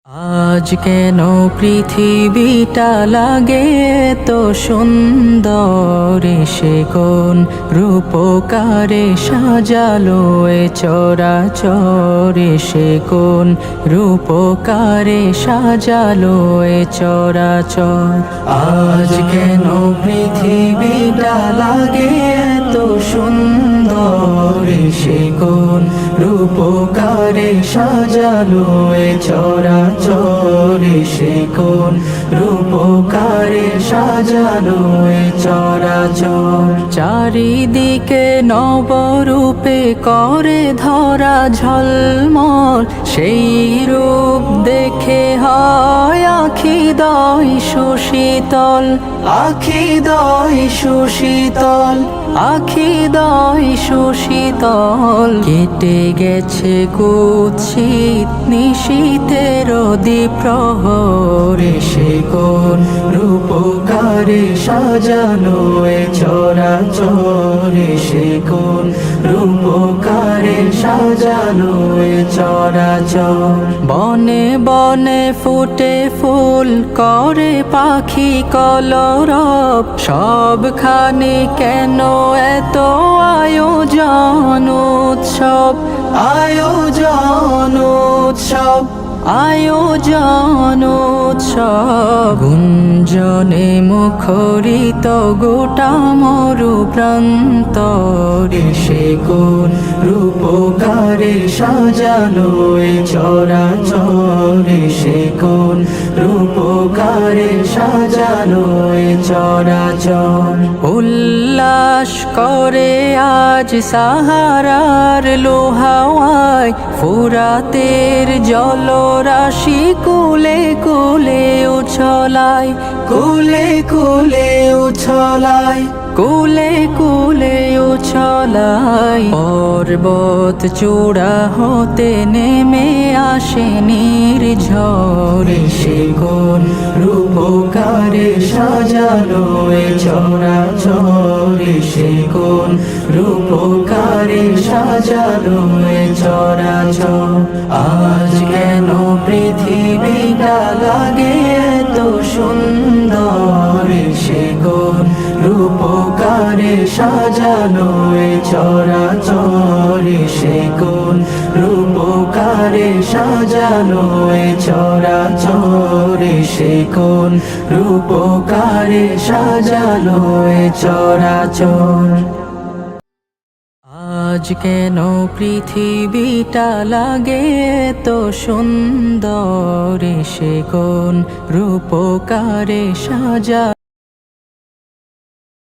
আজ কেন পৃথিবীটা লাগে তো সুন্দর, সে কোন রূপকারে সাজালো এ চরাচর, সে কোন রূপকারে সাজালো এ চরাচর। আজ কেন পৃথিবীটা লাগে তো সুন্দর, সে কোন রূপকারে সাজালো এ চরাচর, সে কোন রূপকারে সাজালো এ চরাচর। চারিদিকে নবরূপে করে ধরা ঝলমল, সেই রূপ দেখে হয় আখি দয় সুশীতল, আখি দয় সুশীতল, আখি দয় সুশীতল। কেটে গেছে কুৎসিত নিশীথের দ্বিপ্রহর, সে কোন রূপকারে সাজালো এ চরাচর, সে কোন রূপকারে সাজালো এ চরাচর। বনে বনে ফুটে ফুল করে পাখি কলরব, সবখানে কেন এত আয়োজন উৎসব, আয়োজন উৎসব, আয়োজন উৎসব। গুঞ্জনে মুখরিত গোটা মরু প্রান্তর, সে কোন রূপকারে সাজালো এ চরাচর, সে কোন রূপকারে সাজালো এ চরাচর। উল্লাস করে আজ সাহারার লোহাওয়ায়, ফুরাতের জলরাশি কুলে কুলে উছলায়, কুলে কুলে উছলায়, কুলে কুলে উছলায়। পর্বত চূড়া হতে নেমে আসে নির্ঝর, সে কোন রূপকারে সাজালো এ চরাচর, সে কোন রূপকারে সাজালো এ চরাচর। আজ কেন পৃথিবীটা লাগে তো সুন্দর, সে কোন রূপকারে সাজালো এ চরাচর, সে কোন রূপকারে সাজালো এ চরাচর, সে কোন রূপকারে সাজালো এ চরাচর। আজ কেন পৃথিবীটা লাগে তো সুন্দর, সে কোন রূপকারে সাজা